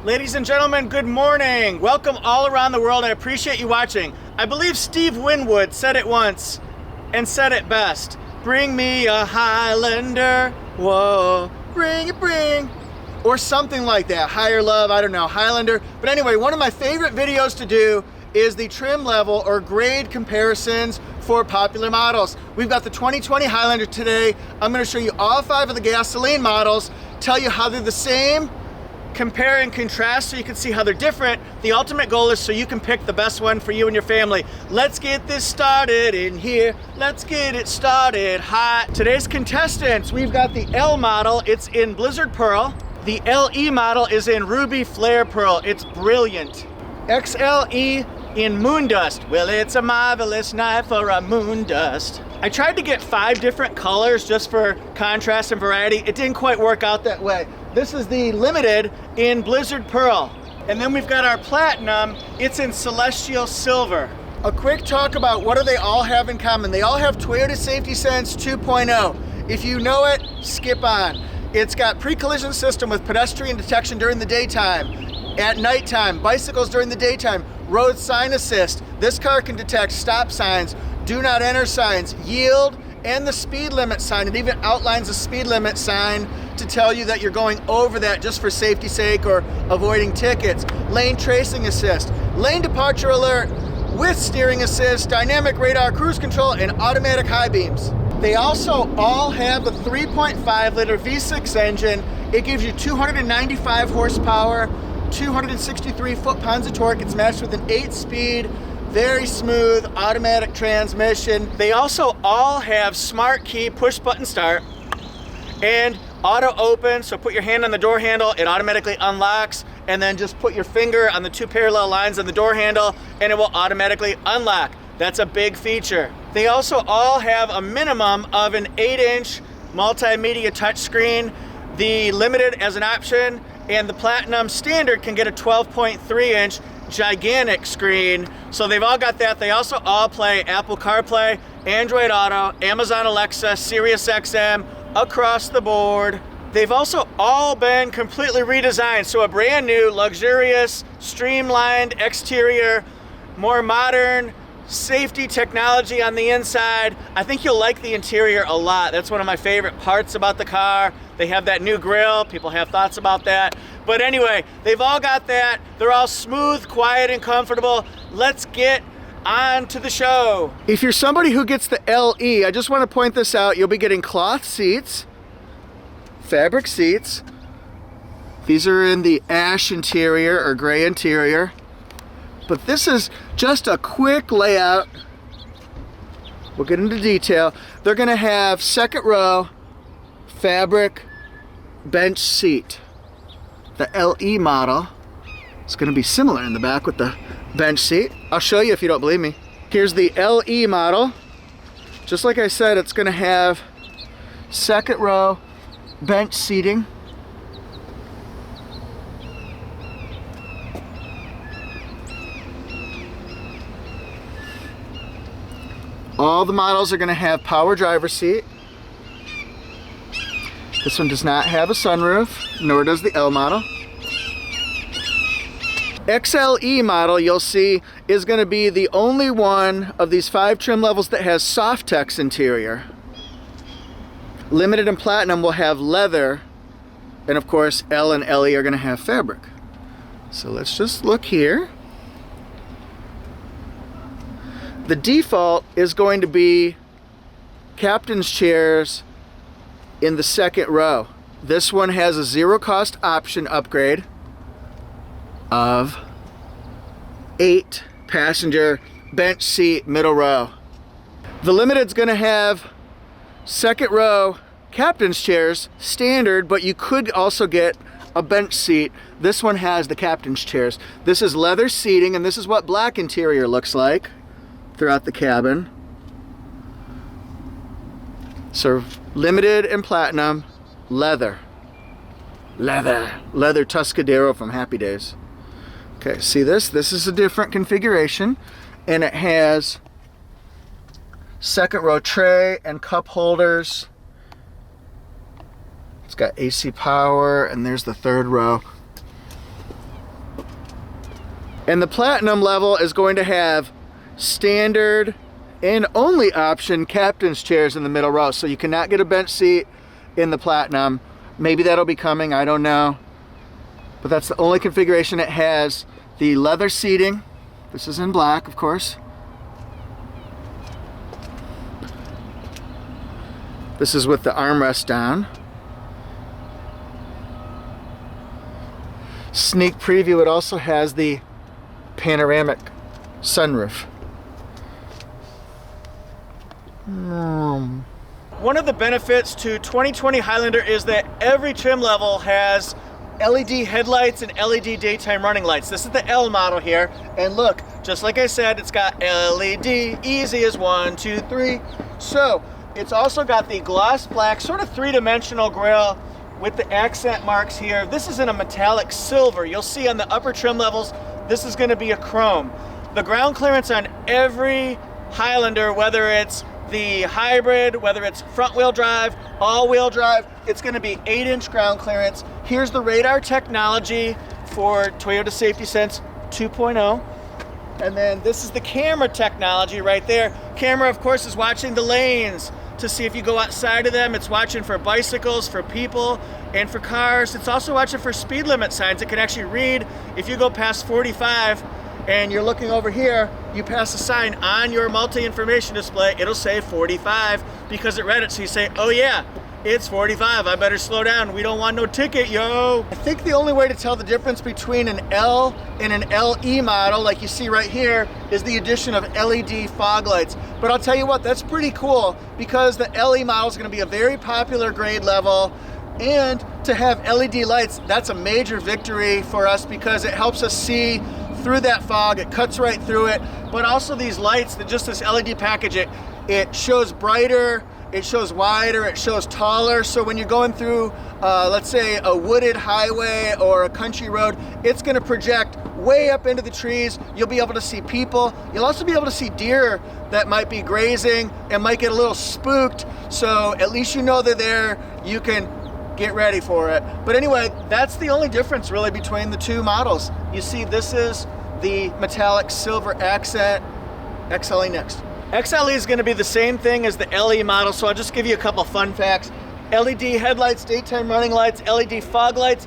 Ladies and gentlemen, good morning. Welcome all around the world. I appreciate you watching. I believe Steve Winwood said it once and said it best. Bring me a Highlander, whoa, bring it, bring. Or something like that, higher love, I don't know, Highlander. But anyway, one of my favorite videos to do is the trim level or grade comparisons for popular models. We've got the 2020 Highlander today. I'm gonna show you all 5 of the gasoline models, tell you how they're the same, compare and contrast so you can see how they're different. The ultimate goal is so you can pick the best one for you and your family. Let's get this started in here. Let's get it started hot. Today's contestants, we've got the L model. It's in Blizzard Pearl. The LE model is in Ruby Flare Pearl. It's brilliant. XLE in Moondust. Well, it's a marvelous night for a moondust. I tried to get 5 different colors just for contrast and variety. It didn't quite work out that way. This is the Limited in Blizzard Pearl. And then we've got our Platinum. It's in Celestial Silver. A quick talk about what do they all have in common. They all have Toyota Safety Sense 2.0. If you know it, skip on. It's got pre-collision system with pedestrian detection during the daytime, at nighttime, bicycles during the daytime, road sign assist. This car can detect stop signs, do not enter signs, yield, and the speed limit sign. It even outlines a speed limit sign to tell you that you're going over that just for safety's sake or avoiding tickets. Lane tracing assist, lane departure alert with steering assist, dynamic radar cruise control, and automatic high beams. They also all have a 3.5 liter V6 engine. It gives you 295 horsepower, 263 foot-pounds of torque. It's matched with an 8-speed, very smooth automatic transmission. They also all have smart key push button start and auto open. So put your hand on the door handle, it automatically unlocks, and then just put your finger on the 2 parallel lines on the door handle and it will automatically unlock. That's a big feature. They also all have a minimum of an 8-inch multimedia touchscreen. The Limited as an option, and the Platinum Standard can get a 12.3-inch gigantic screen. So they've all got that. They also all play Apple CarPlay, Android Auto, Amazon Alexa, Sirius XM, across the board. They've also all been completely redesigned. So a brand new, luxurious, streamlined exterior, more modern, safety technology on the inside. I think you'll like the interior a lot. That's one of my favorite parts about the car. They have that new grille. People have thoughts about that. But anyway, they've all got that. They're all smooth, quiet, and comfortable. Let's get on to the show. If you're somebody who gets the LE, I just want to point this out. You'll be getting cloth seats, fabric seats. These are in the ash interior or gray interior. But this is just a quick layout. We'll get into detail. They're gonna have second row fabric bench seat. The LE model is gonna be similar in the back with the bench seat. I'll show you if you don't believe me. Here's the LE model. Just like I said, it's gonna have second row bench seating. All the models are going to have power driver's seat. This one does not have a sunroof, nor does the L model. XLE model, you'll see, is going to be the only one of these 5 trim levels that has Softex interior. Limited and Platinum will have leather, and of course L and LE are going to have fabric. So let's just look here. The default is going to be captain's chairs in the second row. This one has a 0 cost option upgrade of 8 passenger bench seat middle row. The Limited's gonna have second row captain's chairs standard, but you could also get a bench seat. This one has the captain's chairs. This is leather seating, and this is what black interior looks like throughout the cabin. So Limited and Platinum, leather. Leather Tuscadero from Happy Days. Okay, see this? This is a different configuration, and it has second row tray and cup holders. It's got AC power, and there's the third row. And the Platinum level is going to have standard and only option captain's chairs in the middle row. So you cannot get a bench seat in the Platinum. Maybe that'll be coming, I don't know. But that's the only configuration it has. The leather seating. This is in black, of course. This is with the armrest down. Sneak preview, it also has the panoramic sunroof. One of the benefits to 2020 Highlander is that every trim level has LED headlights and LED daytime running lights. This is the L model here, and look, just like I said, it's got LED, easy as 1, 2, 3. So it's also got the gloss black, sort of three-dimensional grille with the accent marks here. This is in a metallic silver. You'll see on the upper trim levels, this is going to be a chrome. The ground clearance on every Highlander, whether it's the hybrid, whether it's front wheel drive, all wheel drive, it's going to be 8-inch ground clearance. Here's the radar technology for Toyota Safety Sense 2.0. And then this is the camera technology right there. Camera, of course, is watching the lanes to see if you go outside of them. It's watching for bicycles, for people, and for cars. It's also watching for speed limit signs. It can actually read if you go past 45 and you're looking over here, you pass a sign on your multi-information display, it'll say 45 because it read it. So you say, oh yeah, it's 45, I better slow down. We don't want no ticket, yo. I think the only way to tell the difference between an L and an LE model, like you see right here, is the addition of LED fog lights. But I'll tell you what, that's pretty cool because the LE model is gonna be a very popular grade level, and to have LED lights, that's a major victory for us because it helps us see through that fog. It cuts right through it. But also these lights, just this LED package, it shows brighter, it shows wider, it shows taller. So when you're going through, let's say a wooded highway or a country road, it's gonna project way up into the trees. You'll be able to see people. You'll also be able to see deer that might be grazing and might get a little spooked. So at least you know they're there. You can get ready for it. But anyway, that's the only difference really between the two models. You see, this is the metallic silver accent. XLE next. XLE is going to be the same thing as the LE model, so I'll just give you a couple fun facts. LED headlights, daytime running lights, LED fog lights.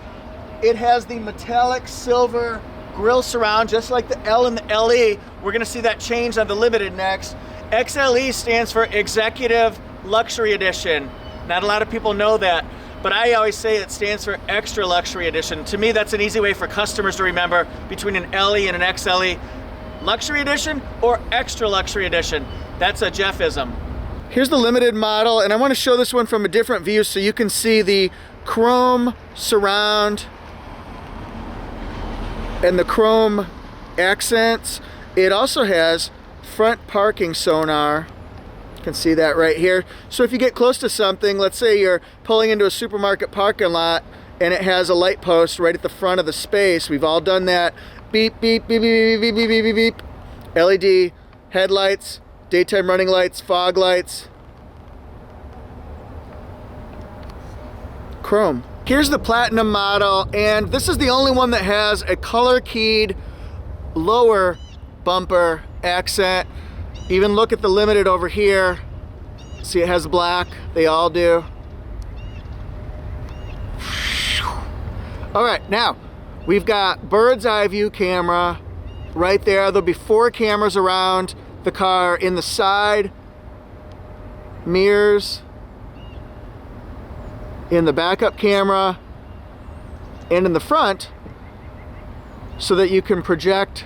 It has the metallic silver grille surround, just like the L and the LE. We're going to see that change on the Limited next. XLE stands for Executive Luxury Edition. Not a lot of people know that, but I always say it stands for Extra Luxury Edition. To me, that's an easy way for customers to remember between an LE and an XLE. Luxury Edition or Extra Luxury Edition. That's a Jeffism. Here's the Limited model, and I want to show this one from a different view so you can see the chrome surround and the chrome accents. It also has front parking sonar. You can see that right here. So if you get close to something, let's say you're pulling into a supermarket parking lot and it has a light post right at the front of the space. We've all done that. Beep, beep, beep, beep, beep, beep, beep, beep, beep. LED headlights, daytime running lights, fog lights. Chrome. Here's the Platinum model, and this is the only one that has a color keyed lower bumper accent. Even look at the Limited over here. See, it has black. They all do. All right, now we've got bird's eye view camera right there. There'll be 4 cameras around the car in the side mirrors, in the backup camera, and in the front, so that you can project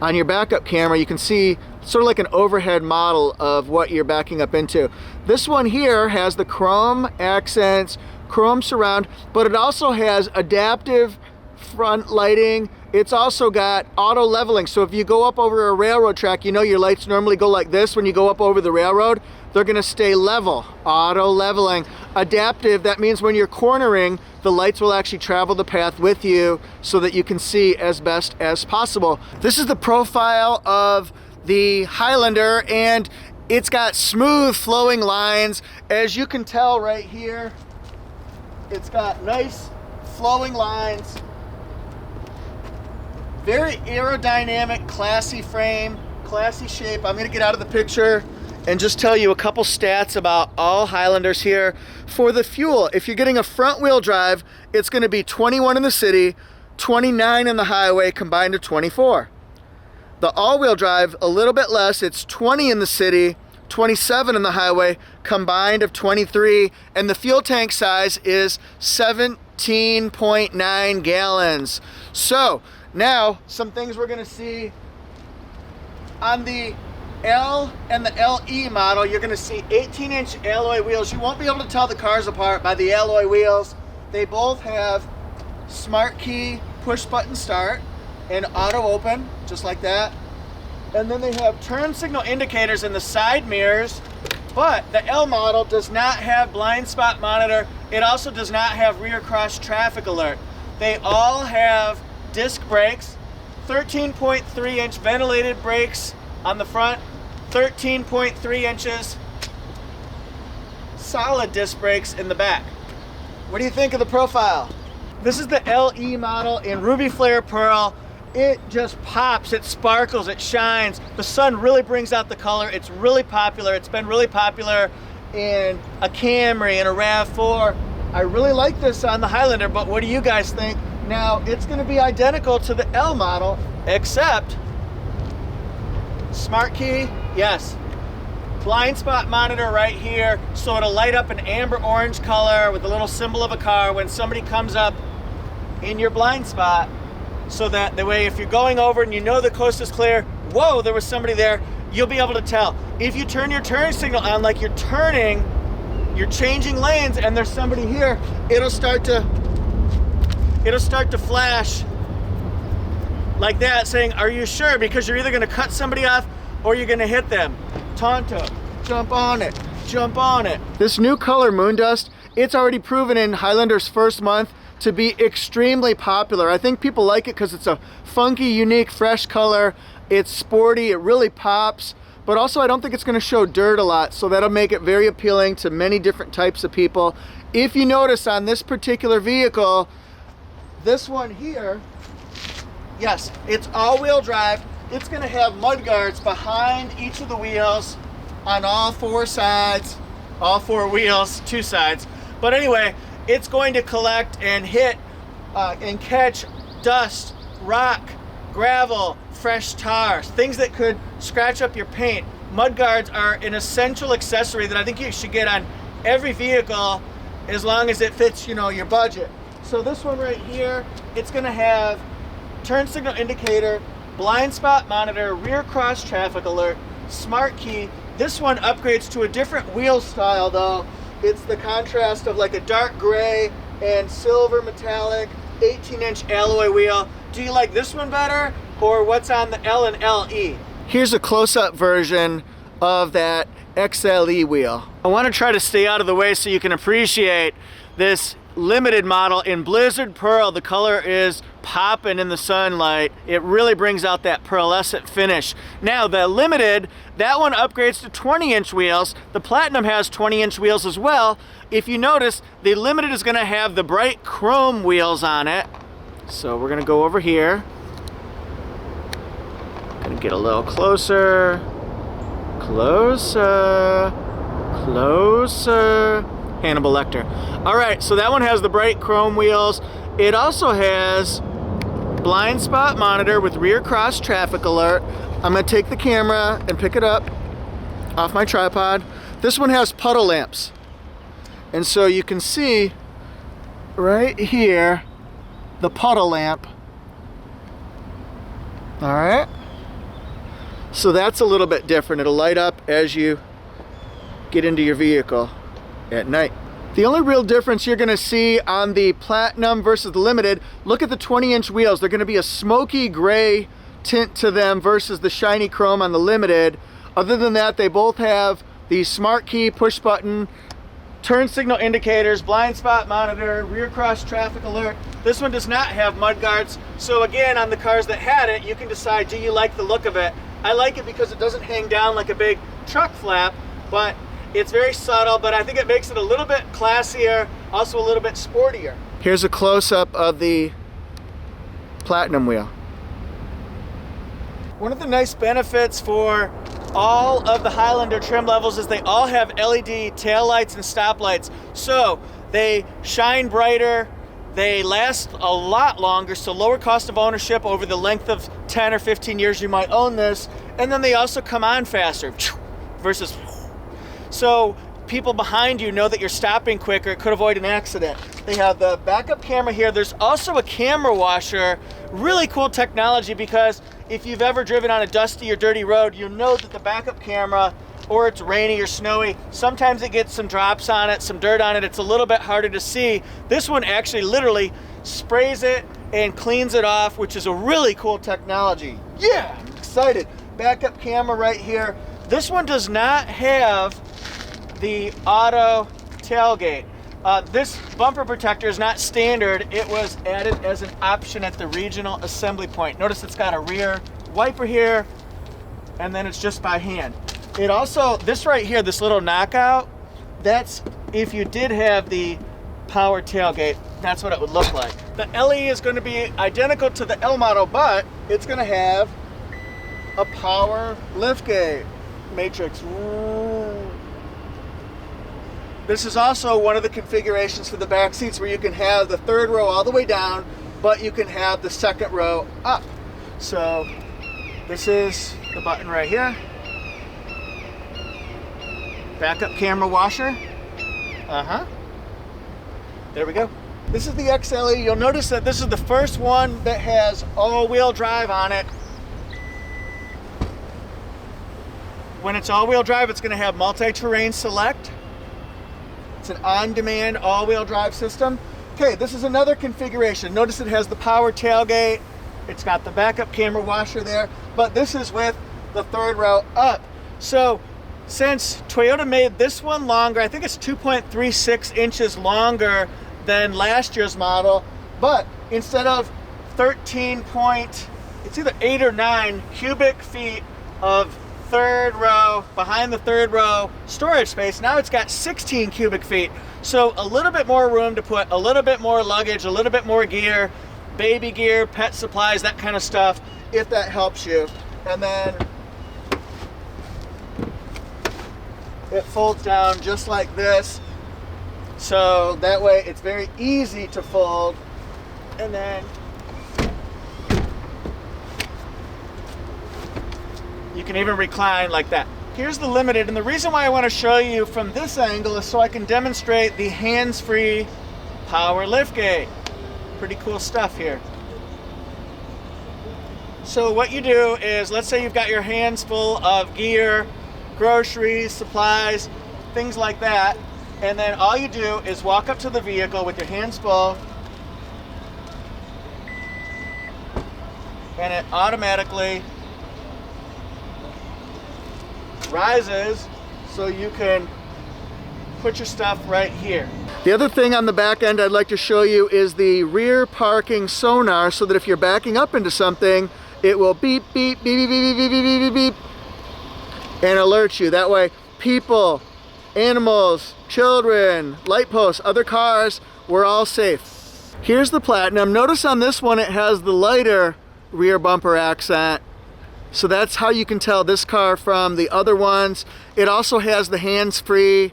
on your backup camera. You can see sort of like an overhead model of what you're backing up into. This one here has the chrome accents, chrome surround, but it also has adaptive front lighting. It's also got auto leveling. So if you go up over a railroad track, you know your lights normally go like this when you go up over the railroad. They're gonna stay level, auto leveling. Adaptive, that means when you're cornering, the lights will actually travel the path with you so that you can see as best as possible. This is the profile of the Highlander, and it's got smooth flowing lines. As you can tell right here, it's got nice flowing lines. Very aerodynamic, classy frame, classy shape. I'm gonna get out of the picture and just tell you a couple stats about all Highlanders here. For the fuel, if you're getting a front wheel drive, it's gonna be 21 in the city, 29 in the highway, combined to 24. The all-wheel drive, a little bit less, it's 20 in the city, 27 in the highway, combined of 23, and the fuel tank size is 17.9 gallons. So, now, some things we're gonna see on the L and the LE model. You're gonna see 18-inch alloy wheels. You won't be able to tell the cars apart by the alloy wheels. They both have smart key, push button start, and auto open, just like that. And then they have turn signal indicators in the side mirrors, but the L model does not have blind spot monitor. It also does not have rear cross traffic alert. They all have disc brakes, 13.3-inch ventilated brakes on the front, 13.3 inches solid disc brakes in the back. What do you think of the profile? This is the LE model in Ruby Flare Pearl. It just pops, it sparkles, it shines. The sun really brings out the color. It's really popular. It's been really popular in a Camry and a RAV4. I really like this on the Highlander, but what do you guys think? Now, it's gonna be identical to the L model, except smart key, yes. Blind spot monitor right here, so it'll light up an amber orange color with a little symbol of a car when somebody comes up in your blind spot, so that the way if you're going over and you know the coast is clear, whoa, there was somebody there, you'll be able to tell. If you turn your turn signal on like you're turning, you're changing lanes and there's somebody here, it'll start to flash like that saying, are you sure? Because you're either gonna cut somebody off or you're gonna hit them. Tonto, jump on it, jump on it. This new color, Moondust, it's already proven in Highlander's first month to be extremely popular. I think people like it because it's a funky, unique, fresh color. It's sporty, it really pops, but also I don't think it's gonna show dirt a lot, so that'll make it very appealing to many different types of people. If you notice on this particular vehicle, this one here, yes, it's all-wheel drive. It's gonna have mud guards behind each of the wheels on all four sides, all four wheels, two sides. But anyway, it's going to collect and hit and catch dust, rock, gravel, fresh tar, things that could scratch up your paint. Mud guards are an essential accessory that I think you should get on every vehicle as long as it fits, you know, your budget. So this one right here, it's gonna have turn signal indicator, blind spot monitor, rear cross traffic alert, smart key. This one upgrades to a different wheel style though. It's the contrast of like a dark gray and silver metallic 18-inch alloy wheel. Do you like this one better or what's on the L and LE? Here's a close-up version of that XLE wheel. I want to try to stay out of the way so you can appreciate this limited model in Blizzard Pearl. The color is popping in the sunlight. It really brings out that pearlescent finish. Now the limited, that one upgrades to 20-inch wheels. The Platinum has 20-inch wheels as well. If you notice, the limited is going to have the bright chrome wheels on it. So we're going to go over here. Going to get a little closer. Closer. Closer. Hannibal Lecter. All right, so that one has the bright chrome wheels. It also has blind spot monitor with rear cross traffic alert. I'm gonna take the camera and pick it up off my tripod. This one has puddle lamps. And so you can see right here, the puddle lamp. All right. So that's a little bit different. It'll light up as you get into your vehicle at night. The only real difference you're gonna see on the Platinum versus the Limited, look at the 20-inch wheels. They're gonna be a smoky gray tint to them versus the shiny chrome on the Limited. Other than that, they both have the smart key, push button, turn signal indicators, blind spot monitor, rear cross traffic alert. This one does not have mud guards. So again, on the cars that had it, you can decide, do you like the look of it? I like it because it doesn't hang down like a big truck flap, but it's very subtle, but I think it makes it a little bit classier, also a little bit sportier. Here's a close-up of the Platinum wheel. One of the nice benefits for all of the Highlander trim levels is they all have LED taillights and stoplights. So they shine brighter, they last a lot longer, so lower cost of ownership over the length of 10 or 15 years you might own this. And then they also come on faster versus, so people behind you know that you're stopping quicker. It could avoid an accident. They have the backup camera here. There's also a camera washer. Really cool technology, because if you've ever driven on a dusty or dirty road, you know that the backup camera, or it's rainy or snowy, sometimes it gets some drops on it, some dirt on it. It's a little bit harder to see. This one actually literally sprays it and cleans it off, which is a really cool technology. Yeah, I'm excited. Backup camera right here. This one does not have the auto tailgate. This bumper protector is not standard. It was added as an option at the regional assembly point. Notice it's got a rear wiper here, and then it's just by hand. It also, this right here, this little knockout, that's if you did have the power tailgate, that's what it would look like. The LE is going to be identical to the L model, but it's going to have a power liftgate matrix. This is also one of the configurations for the back seats where you can have the third row all the way down, but you can have the second row up. So this is the button right here. Backup camera washer. There we go. This is the XLE. You'll notice that this is the first one that has all-wheel drive on it. When it's all-wheel drive, it's going to have multi-terrain select. It's an on-demand all-wheel drive system. Okay, this is another configuration. Notice it has the power tailgate. It's got the backup camera washer there, but this is with the third row up. So since Toyota made this one longer, I think it's 2.36 inches longer than last year's model, but instead of it's either 8 or 9 cubic feet of third row, behind the third row storage space, now it's got 16 cubic feet. So a little bit more room to put a little bit more luggage, a little bit more gear, baby gear, pet supplies, that kind of stuff, if that helps you. And then it folds down just like this. So that way it's very easy to fold. And then you can even recline like that. Here's the Limited, and the reason why I want to show you from this angle is so I can demonstrate the hands-free power liftgate. Pretty cool stuff here. So what you do is, let's say you've got your hands full of gear, groceries, supplies, things like that, and then all you do is walk up to the vehicle with your hands full, and it automatically rises so you can put your stuff right here. The other thing on the back end I'd like to show you is the rear parking sonar, so that if you're backing up into something, it will beep, beep, beep, beep, beep, beep, beep, beep, beep, beep, and alert you. That way, people, animals, children, light posts, other cars, we're all safe. Here's the Platinum. Notice on this one it has the lighter rear bumper accent. So that's how you can tell this car from the other ones. It also has the hands-free.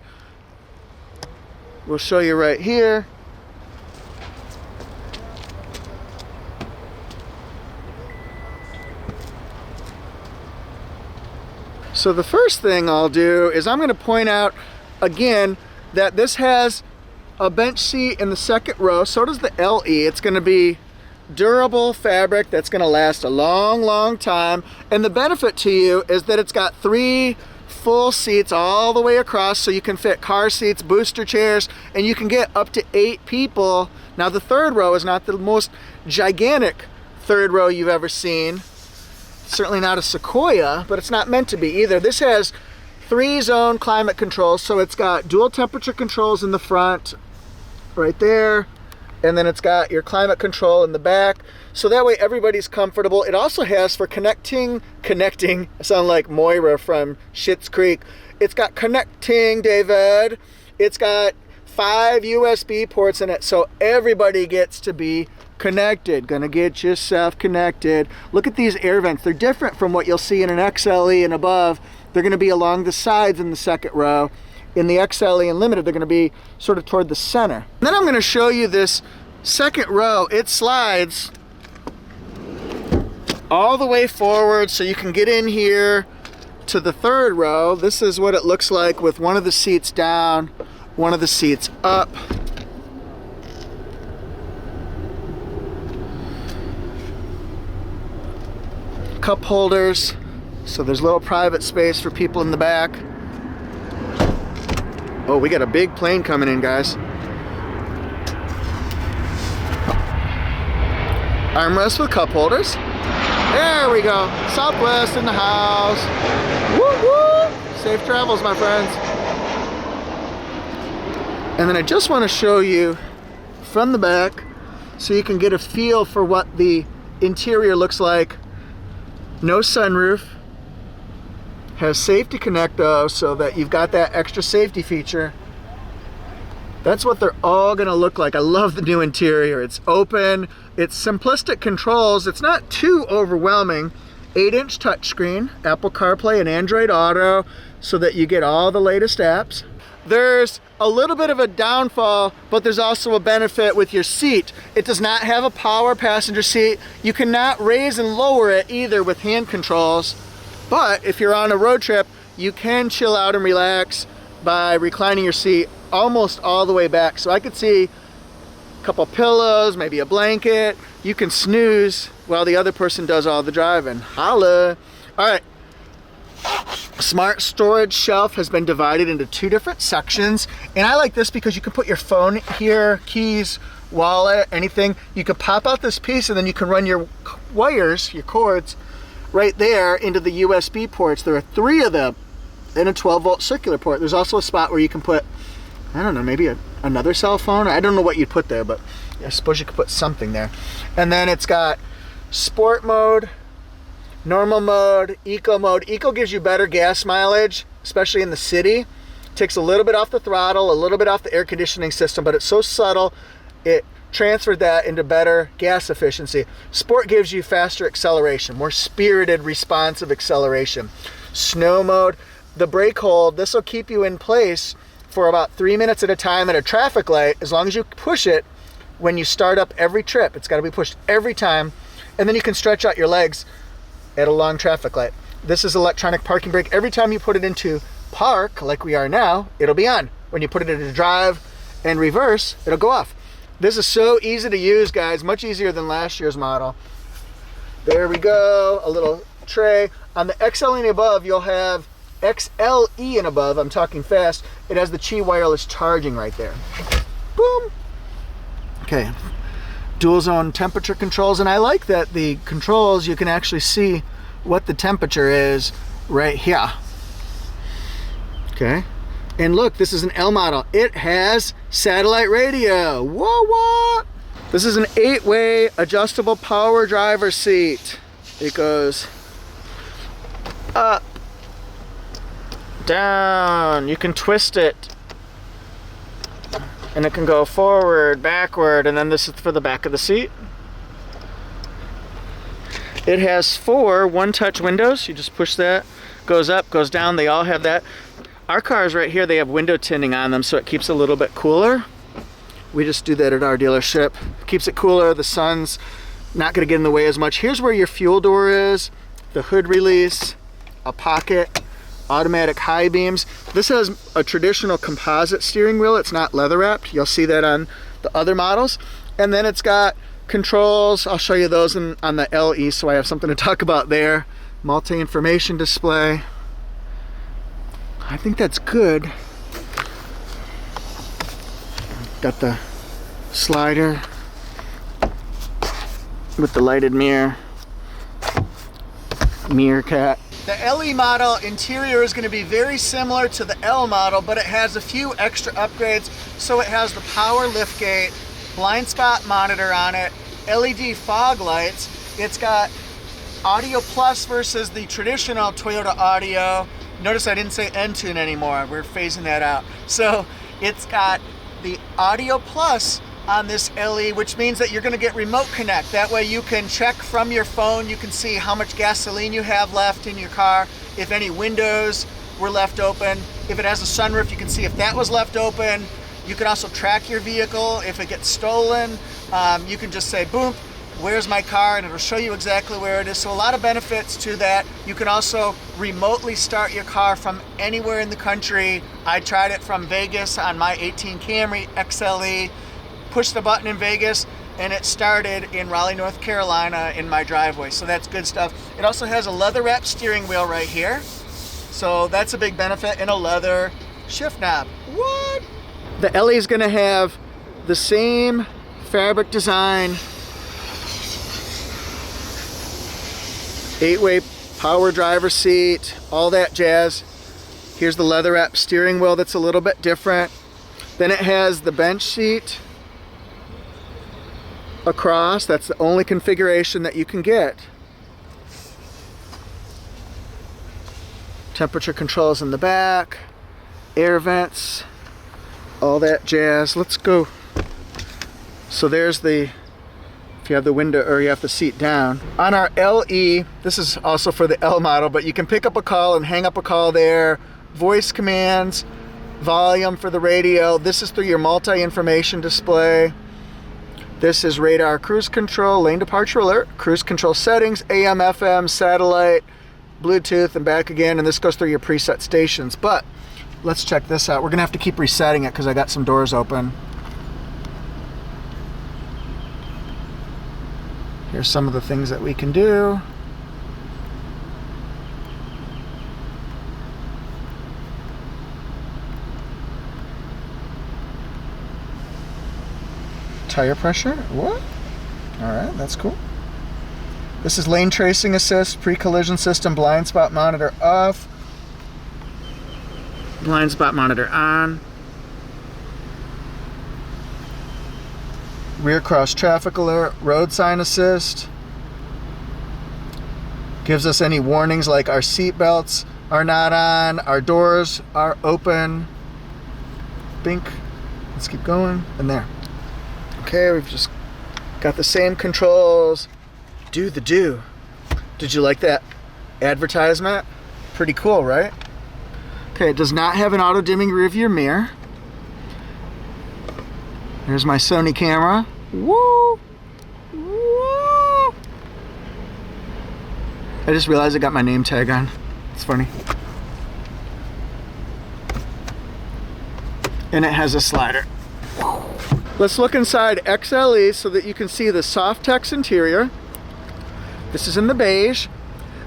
We'll show you right here. So the first thing I'll do is I'm going to point out again that this has a bench seat in the second row. So does the LE. It's going to be durable fabric that's going to last a long time, and the benefit to you is that it's got 3 full seats all the way across, so you can fit car seats, booster chairs, and you can get up to 8 people. Now the third row is not the most gigantic third row you've ever seen, certainly not a Sequoia, but it's not meant to be either. This has 3-zone climate control, so it's got dual temperature controls in the front right there, and then it's got your climate control in the back, so that way everybody's comfortable. It also has for connecting, I sound like Moira from Schitt's Creek. It's got connecting, David. It's got 5 USB ports in it, so everybody gets to be connected. Gonna get yourself connected. Look at these air vents. They're different from what you'll see in an XLE and above. They're gonna be along the sides in the second row. In the XLE and Limited, they're gonna be sort of toward the center. And then I'm gonna show you this second row. It slides all the way forward so you can get in here to the third row. This is what it looks like with one of the seats down, one of the seats up. Cup holders, so there's a little private space for people in the back. Oh, we got a big plane coming in, guys. Armrest with cup holders. There we go. Southwest in the house. Woo woo! Safe travels, my friends. And then I just want to show you from the back so you can get a feel for what the interior looks like. No sunroof. Has safety connect though, so that you've got that extra safety feature. That's what they're all gonna look like. I love the new interior. It's open, it's simplistic controls. It's not too overwhelming. 8-inch touchscreen, Apple CarPlay and Android Auto, so that you get all the latest apps. There's a little bit of a downfall, but there's also a benefit with your seat. It does not have a power passenger seat. You cannot raise and lower it either with hand controls. But if you're on a road trip, you can chill out and relax by reclining your seat almost all the way back. So I could see a couple pillows, maybe a blanket. You can snooze while the other person does all the driving. Holla. All right. Smart storage shelf has been divided into 2 different sections. And I like this because you can put your phone here, keys, wallet, anything. You can pop out this piece and then you can run your wires, your cords, right there into the USB ports. There are 3 of them and a 12-volt circular port. There's also a spot where you can put, I don't know, maybe another cell phone. I don't know what you'd put there, but I suppose you could put something there. And then it's got sport mode, normal mode, eco mode. Eco gives you better gas mileage, especially in the city. Takes a little bit off the throttle, a little bit off the air conditioning system, but it's so subtle, it transferred that into better gas efficiency. Sport gives you faster acceleration, more spirited, responsive acceleration. Snow mode, the brake hold, this will keep you in place for about 3 minutes at a time at a traffic light, as long as you push it when you start up every trip. It's got to be pushed every time, and then you can stretch out your legs at a long traffic light. This is electronic parking brake. Every time you put it into park, like we are now, it'll be on. When you put it into drive and reverse, it'll go off. This is so easy to use, guys, much easier than last year's model. There we go, a little tray. On the XLE and above, you'll have XLE and above, I'm talking fast, it has the Qi wireless charging right there. Boom. Okay, dual zone temperature controls, and I like that the controls, you can actually see what the temperature is right here. Okay. And look, this is an L model. It has satellite radio. Whoa, what? This is an 8-way adjustable power driver seat. It goes up, down. You can twist it. And it can go forward, backward, and then this is for the back of the seat. It has 4 one-touch windows. You just push that, goes up, goes down. They all have that. Our cars right here, they have window tinting on them, so it keeps it a little bit cooler. We just do that at our dealership. Keeps it cooler, the sun's not gonna get in the way as much. Here's where your fuel door is, the hood release, a pocket, automatic high beams. This has a traditional composite steering wheel. It's not leather wrapped. You'll see that on the other models. And then it's got controls. I'll show you those on the LE, so I have something to talk about there. Multi-information display. I think that's good. Got the slider with the lighted mirror. Meerkat. The LE model interior is going to be very similar to the L model, but it has a few extra upgrades. So it has the power liftgate, blind spot monitor on it, LED fog lights. It's got Audio Plus versus the traditional Toyota Audio. Notice I didn't say Entune anymore. We're phasing that out. So it's got the Audio Plus on this LE, which means that you're going to get remote connect. That way you can check from your phone, you can see how much gasoline you have left in your car, if any windows were left open. If it has a sunroof, you can see if that was left open. You can also track your vehicle. If it gets stolen, you can just say, boom, where's my car? And it'll show you exactly where it is. So a lot of benefits to that. You can also remotely start your car from anywhere in the country. I tried it from Vegas on my 18 Camry XLE, pushed the button in Vegas, and it started in Raleigh, North Carolina in my driveway. So that's good stuff. It also has a leather wrap steering wheel right here. So that's a big benefit, and a leather shift knob. What? The LE is gonna have the same fabric design, 8-way power driver seat, all that jazz. Here's the leather wrap steering wheel that's a little bit different. Then it has the bench seat across. That's the only configuration that you can get. Temperature controls in the back, air vents, all that jazz. Let's go. So there's the, if you have the window or you have the seat down. On our LE, this is also for the L model, but you can pick up a call and hang up a call there. Voice commands, volume for the radio. This is through your multi-information display. This is radar cruise control, lane departure alert, cruise control settings, AM, FM, satellite, Bluetooth, and back again. And this goes through your preset stations. But let's check this out. We're gonna have to keep resetting it because I got some doors open. Here's some of the things that we can do. Tire pressure, what? All right, that's cool. This is lane tracing assist, pre-collision system, blind spot monitor off, blind spot monitor on, rear cross traffic alert, road sign assist, gives us any warnings like our seat belts are not on, our doors are open, bink, let's keep going, and there. Okay, we've just got the same controls. Do the do. Did you like that advertisement? Pretty cool, right? Okay, it does not have an auto dimming rear view mirror. There's my Sony camera. Woo! Woo! I just realized I got my name tag on. It's funny. And it has a slider. Let's look inside XLE so that you can see the Softex interior. This is in the beige.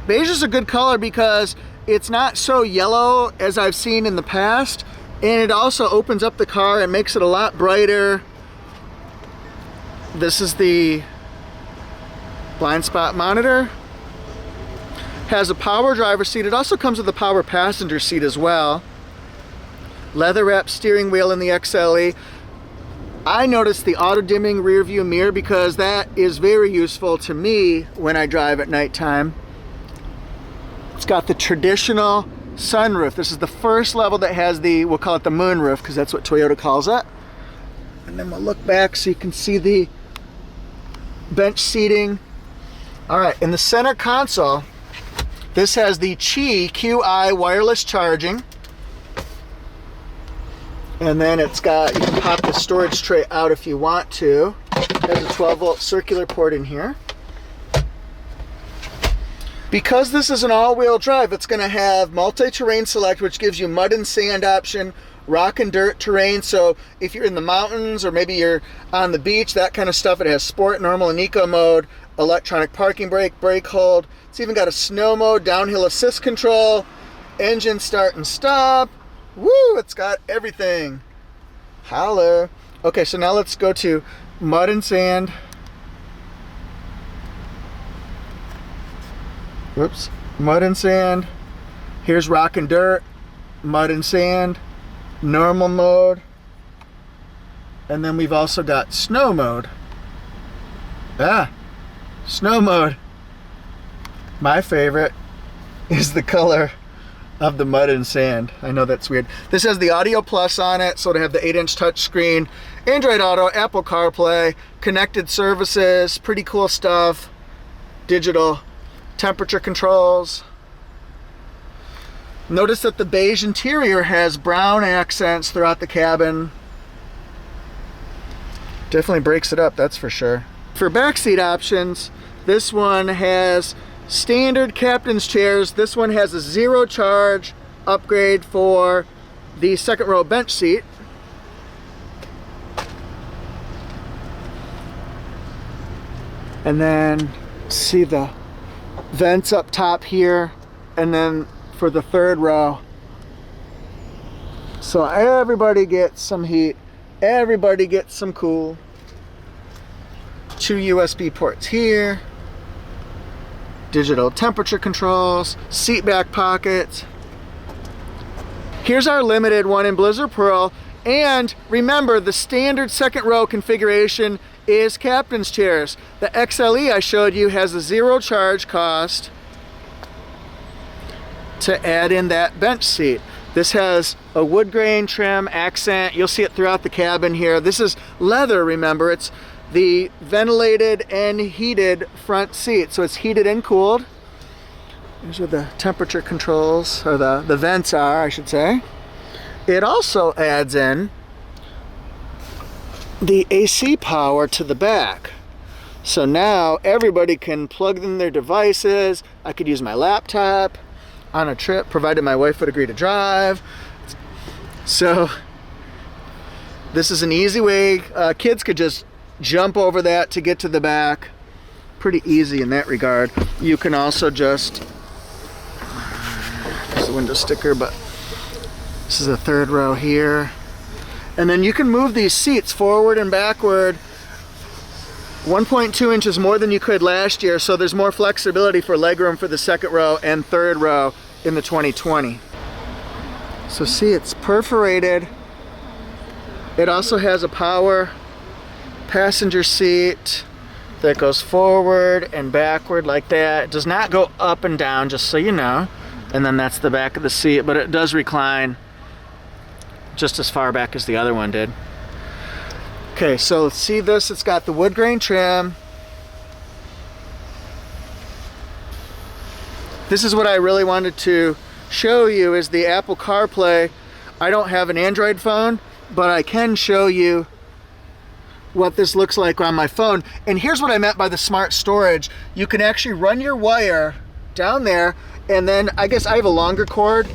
Beige is a good color because it's not so yellow as I've seen in the past, and it also opens up the car and makes it a lot brighter. This is the blind spot monitor. Has a power driver seat. It also comes with a power passenger seat as well. Leather wrap steering wheel in the XLE. I noticed the auto dimming rear view mirror because that is very useful to me when I drive at nighttime. It's got the traditional sunroof. This is the first level that has the, we'll call it the moonroof because that's what Toyota calls it. And then we'll look back so you can see the bench seating. All right, in the center console, this has the QI wireless charging. And then it's got, you can pop the storage tray out if you want to. There's a 12-volt circular port in here. Because this is an all-wheel drive, it's going to have multi-terrain select, which gives you mud and sand option, rock and dirt terrain. So if you're in the mountains or maybe you're on the beach, that kind of stuff, it has sport, normal, and eco mode, electronic parking brake, brake hold. It's even got a snow mode, downhill assist control, engine start and stop. Woo, it's got everything. Holler. Okay, so now let's go to mud and sand. Whoops. Mud and sand. Here's rock and dirt, mud and sand, normal mode. And then we've also got snow mode. Snow mode. My favorite is the color of the mud and sand. I know that's weird. This has the Audio Plus on it, so to have the 8-inch touchscreen, Android Auto, Apple CarPlay, connected services, pretty cool stuff, digital temperature controls. Notice that the beige interior has brown accents throughout the cabin. Definitely breaks it up, that's for sure. For backseat options, this one has standard captain's chairs. This one has a zero charge upgrade for the second row bench seat. And then see the vents up top here, and then for the third row. So everybody gets some heat, everybody gets some cool. 2 USB ports here. Digital temperature controls, seat back pockets. Here's our limited one in Blizzard Pearl. And remember, the standard second row configuration is captain's chairs. The XLE I showed you has a zero charge cost to add in that bench seat. This has a wood grain trim accent. You'll see it throughout the cabin here. This is leather, remember. It's the ventilated and heated front seat. So it's heated and cooled. These are the temperature controls, or the vents are, I should say. It also adds in the AC power to the back. So now everybody can plug in their devices. I could use my laptop on a trip, provided my wife would agree to drive. So this is an easy way. Kids could just jump over that to get to the back. Pretty easy in that regard. You can also just, there's a window sticker, but this is the third row here. And then you can move these seats forward and backward 1.2 inches more than you could last year, so there's more flexibility for legroom for the second row and third row in the 2020. So see, it's perforated. It also has a power passenger seat that goes forward and backward like that. It does not go up and down, just so you know. And then that's the back of the seat, but it does recline just as far back as the other one did. Okay, so see this, it's got the wood grain trim. This is what I really wanted to show you, is the Apple CarPlay. I don't have an Android phone, but I can show you what this looks like on my phone. And here's what I meant by the smart storage. You can actually run your wire down there, and then I guess I have a longer cord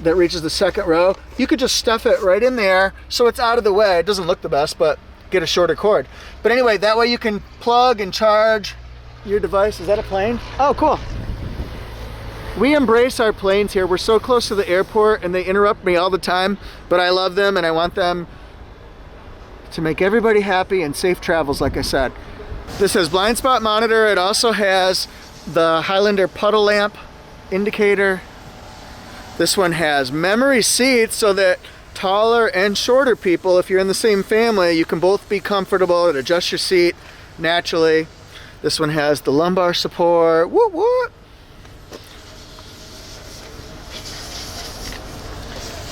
that reaches the second row. You could just stuff it right in there so it's out of the way. It doesn't look the best, but get a shorter cord. But anyway, that way you can plug and charge your device. Is that a plane? Oh, cool. We embrace our planes here. We're so close to the airport and they interrupt me all the time, but I love them and I want them to make everybody happy and safe travels, like I said. This has blind spot monitor. It also has the Highlander puddle lamp indicator. This one has memory seats so that taller and shorter people, if you're in the same family, you can both be comfortable and adjust your seat naturally. This one has the lumbar support. Whoop, whoop.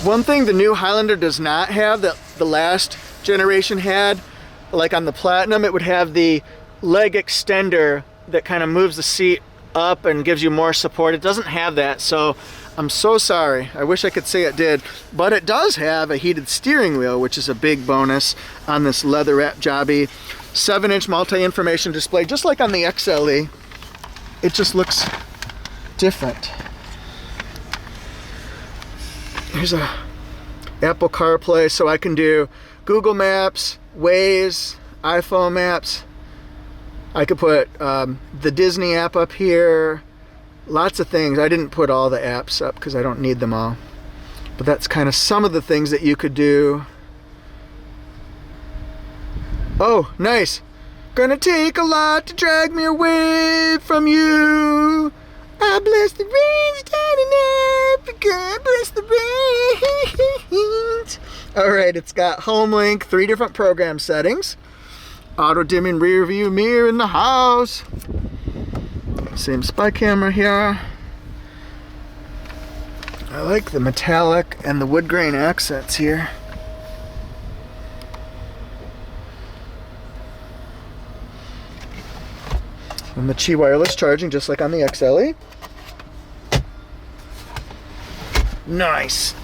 One thing the new Highlander does not have that the last generation had, like on the Platinum, it would have the leg extender that kind of moves the seat up and gives you more support. It doesn't have that, so I'm so sorry. I wish I could say it did, but it does have a heated steering wheel, which is a big bonus on this leather wrap jobby. 7-inch multi-information display, just like on the XLE. It just looks different. Here's a Apple CarPlay, so I can do Google Maps, Waze, iPhone Maps. I could put the Disney app up here. Lots of things. I didn't put all the apps up because I don't need them all. But that's kind of some of the things that you could do. Oh, nice. Gonna take a lot to drag me away from you. I bless the rains down in Africa. Bless the rains. Alright, it's got home link, 3 different program settings. Auto dimming rear view mirror in the house. Same spy camera here. I like the metallic and the wood grain accents here. And the Qi wireless charging, just like on the XLE. Nice.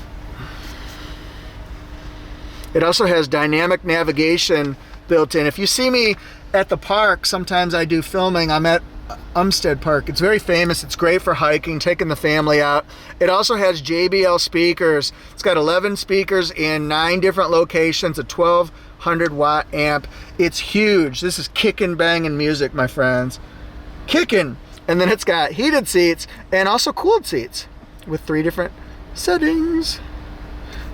It also has dynamic navigation built in. If you see me at the park, sometimes I do filming. I'm at Umstead Park. It's very famous. It's great for hiking, taking the family out. It also has JBL speakers. It's got 11 speakers in 9 different locations, a 1200 watt amp. It's huge. This is kicking, banging music, my friends. Kicking. And then it's got heated seats and also cooled seats with 3 different settings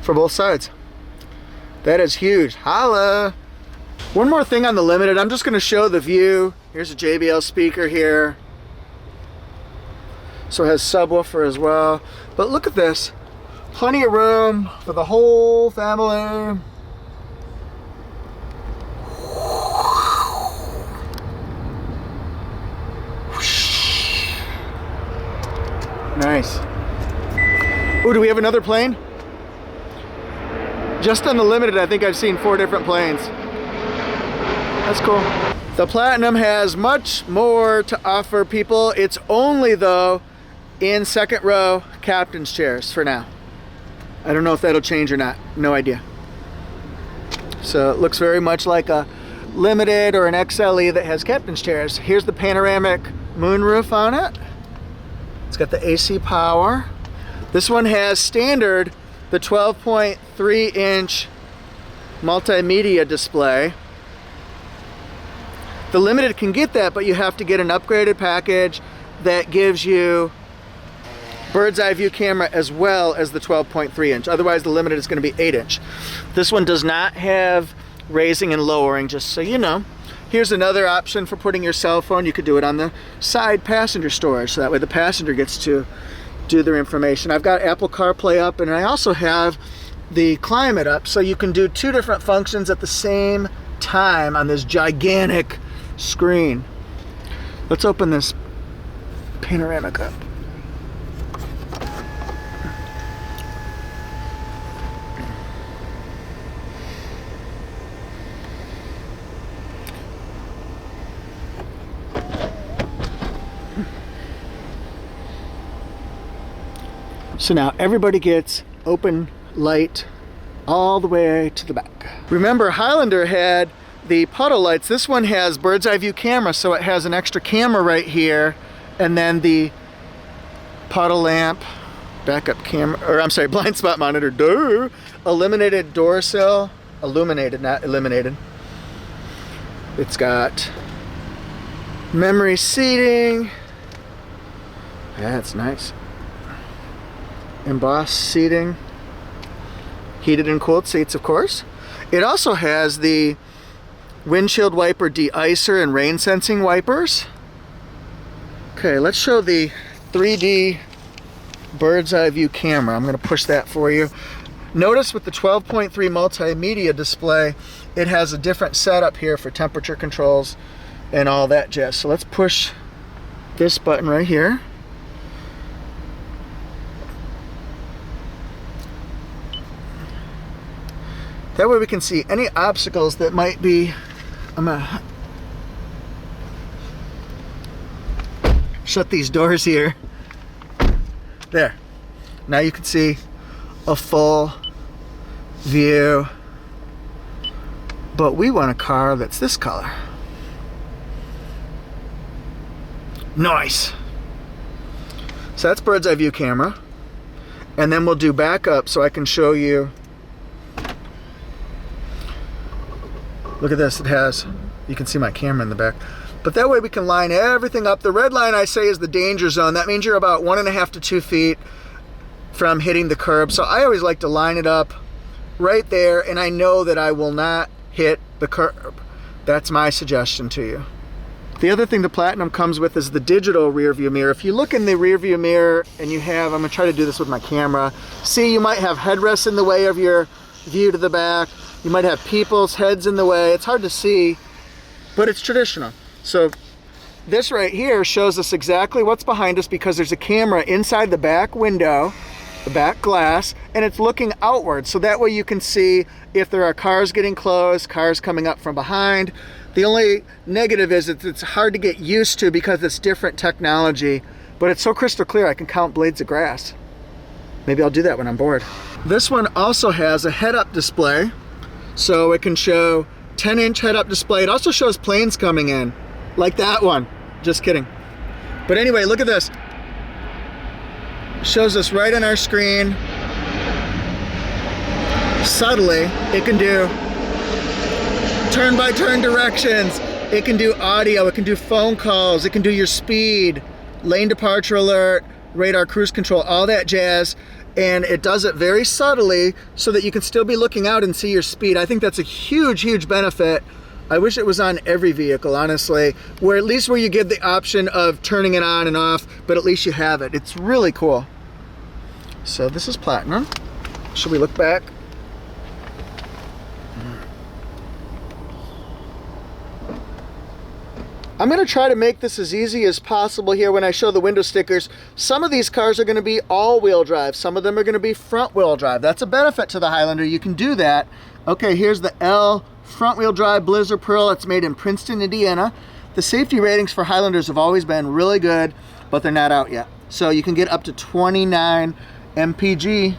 for both sides. That is huge. Holla. One more thing on the Limited. I'm just going to show the view. Here's a JBL speaker here. So it has subwoofer as well. But look at this. Plenty of room for the whole family. Nice. Oh, do we have another plane? Just on the Limited, I think I've seen 4 different planes. That's cool. The Platinum has much more to offer people. It's only, though, in second row captain's chairs for now. I don't know if that'll change or not. No idea. So it looks very much like a Limited or an XLE that has captain's chairs. Here's the panoramic moonroof on it. It's got the AC power. This one has standard the 12.3 inch multimedia display. The Limited can get that, but you have to get an upgraded package that gives you bird's eye view camera as well as the 12.3 inch. Otherwise the Limited is going to be 8 inch. This one does not have raising and lowering, just so you know. Here's another option for putting your cell phone. You could do it on the side passenger storage, so that way the passenger gets to do their information. I've got Apple CarPlay up, and I also have the climate up, so you can do 2 different functions at the same time on this gigantic screen. Let's open this panoramic up. So now everybody gets open light all the way to the back. Remember, Highlander had the puddle lights. This one has bird's eye view camera, so it has an extra camera right here, and then the puddle lamp, backup camera, or I'm sorry, blind spot monitor, duh, illuminated door sill, illuminated, not eliminated. It's got memory seating. That's nice. Embossed seating, heated and cooled seats, of course. It also has the windshield wiper de-icer and rain sensing wipers. Okay, let's show the 3D bird's eye view camera. I'm going to push that for you. Notice with the 12.3 multimedia display, it has a different setup here for temperature controls and all that jazz. So let's push this button right here. That way we can see any obstacles that might be. I'm gonna shut these doors here. There. Now you can see a full view. But we want a car that's this color. Nice. So that's bird's eye view camera. And then we'll do backup so I can show you. Look at this, it has, you can see my camera in the back. But that way we can line everything up. The red line I say is the danger zone. That means you're about 1.5 to 2 feet from hitting the curb. So I always like to line it up right there, and I know that I will not hit the curb. That's my suggestion to you. The other thing the Platinum comes with is the digital rear view mirror. If you look in the rear view mirror and you have, I'm gonna try to do this with my camera. See, you might have headrests in the way of your view to the back. You might have people's heads in the way. It's hard to see, but it's traditional. So this right here shows us exactly what's behind us because there's a camera inside the back window the back glass, and it's looking outward, so that way you can see if there are cars getting close, cars coming up from behind. The only negative is it's hard to get used to because it's different technology, but it's so crystal clear I can count blades of grass. Maybe I'll do that when I'm bored. This one also has a head-up display, so it can show 10-inch head-up display. It also shows planes coming in, like that one. Just kidding. But anyway, look at this. Shows us right on our screen. Subtly, it can do turn-by-turn directions. It can do audio, it can do phone calls, it can do your speed, lane departure alert, radar cruise control, all that jazz. And it does it very subtly so that you can still be looking out and see your speed. I think that's a huge, huge benefit. I wish it was on every vehicle, honestly, where at least where you give the option of turning it on and off, but at least you have it. It's really cool. So this is platinum. Should we look back? I'm going to try to make this as easy as possible here when I show the window stickers. Some of these cars are going to be all-wheel drive. Some of them are going to be front-wheel drive. That's a benefit to the Highlander. You can do that. Okay, here's the L front-wheel drive Blizzard Pearl. It's made in Princeton, Indiana. The safety ratings for Highlanders have always been really good, but they're not out yet. So you can get up to 29 mpg.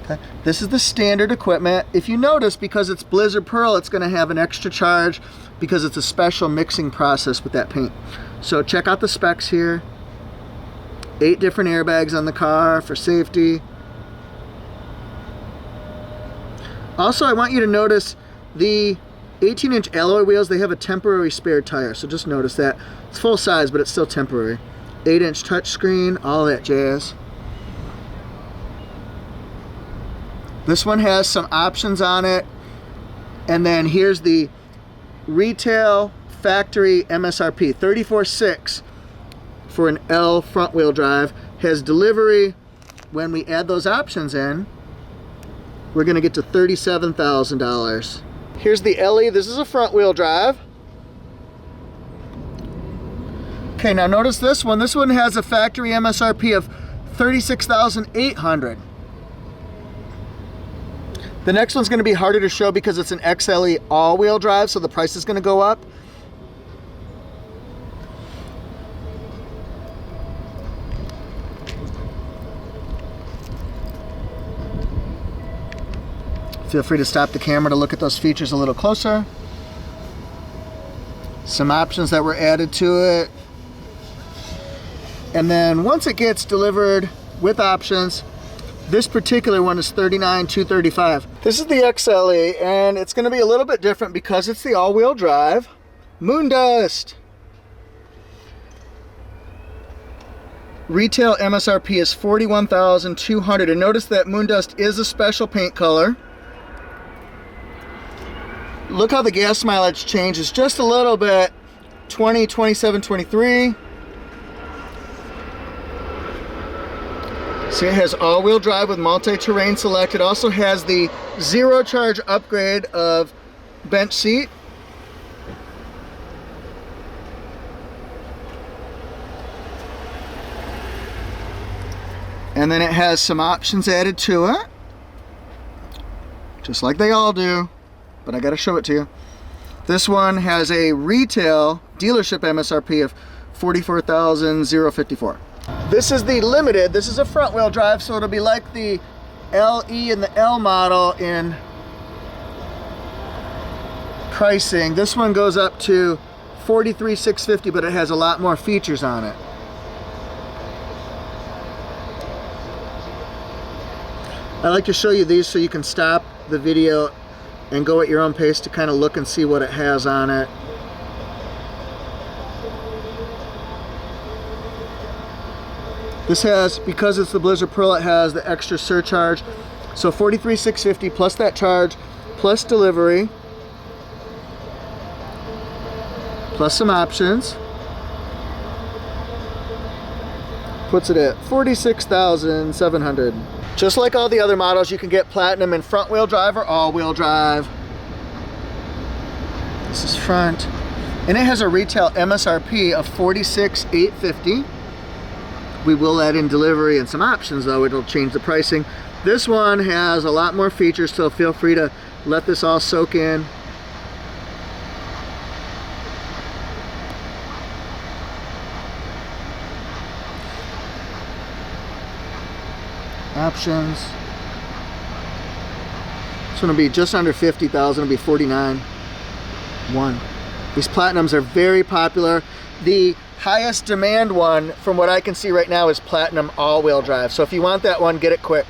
Okay. This is the standard equipment. If you notice, because it's Blizzard Pearl, it's going to have an extra charge because it's a special mixing process with that paint. So check out the specs here. 8 different airbags on the car for safety. Also, I want you to notice the 18-inch alloy wheels. They have a temporary spare tire, so just notice that. It's full size, but it's still temporary. 8-inch touchscreen, all that jazz. This one has some options on it. And then here's the retail factory MSRP, $34,600 for an L front wheel drive. Has delivery. When we add those options in, we're gonna get to $37,000. Here's the LE, this is a front wheel drive. Okay, now notice this one. This one has a factory MSRP of $36,800. The next one's gonna be harder to show because it's an XLE all-wheel drive, so the price is gonna go up. Feel free to stop the camera to look at those features a little closer. Some options that were added to it. And then once it gets delivered with options, this particular one is $39,235. This is the XLE, and it's going to be a little bit different because it's the all-wheel drive. Moondust. Retail MSRP is $41,200, and notice that Moondust is a special paint color. Look how the gas mileage changes just a little bit. 20, 27, 23. See, it has all-wheel drive with multi-terrain select. It also has the zero charge upgrade of bench seat. And then it has some options added to it, just like they all do, but I gotta show it to you. This one has a retail dealership MSRP of $44,054. This is the limited. This is a front wheel drive, so it'll be like the LE and the L model in pricing. This one goes up to $43,650, but it has a lot more features on it. I like to show you these so you can stop the video and go at your own pace to kind of look and see what it has on it. This has, because it's the Blizzard Pearl, it has the extra surcharge. So $43,650 plus that charge, plus delivery, plus some options. Puts it at $46,700. Just like all the other models, you can get platinum in front wheel drive or all wheel drive. This is front. And it has a retail MSRP of $46,850. We will add in delivery and some options though. It'll change the pricing. This one has a lot more features, so feel free to let this all soak in. Options. It's going to be just under 50,000. It'll be 49.1. These Platinums are very popular. The highest demand one, from what I can see right now, is Platinum all-wheel drive. So if you want that one, get it quick.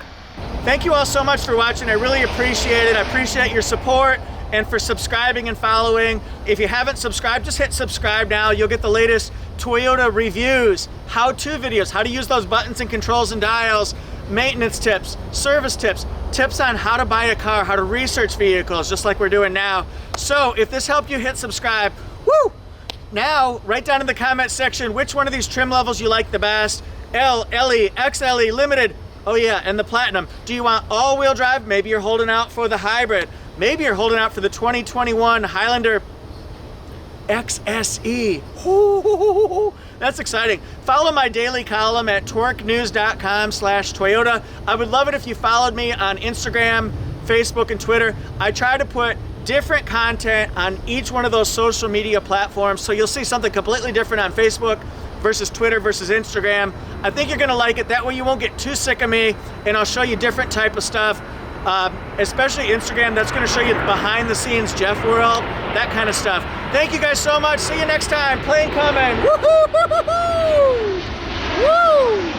Thank you all so much for watching. I really appreciate it. I appreciate your support and for subscribing and following. If you haven't subscribed, just hit subscribe now. You'll get the latest Toyota reviews, how-to videos, how to use those buttons and controls and dials, maintenance tips, service tips, tips on how to buy a car, how to research vehicles, just like we're doing now. So if this helped you, hit subscribe. Woo! Now, write down in the comment section which one of these trim levels you like the best. L, LE, XLE, Limited, oh yeah, and the Platinum. Do you want all-wheel drive? Maybe you're holding out for the hybrid. Maybe you're holding out for the 2021 Highlander XSE. Ooh, that's exciting. Follow my daily column at torquenews.com/Toyota. I would love it if you followed me on Instagram, Facebook, and Twitter. I try to put different content on each one of those social media platforms, so you'll see something completely different on Facebook versus Twitter versus Instagram. I think you're gonna like it. That way you won't get too sick of me, and I'll show you different type of stuff. Especially Instagram, that's gonna show you the behind the scenes Jeff world, that kind of stuff. Thank you guys so much. See you next time. Plane coming. Woo-hoo-hoo-hoo-hoo! Woo!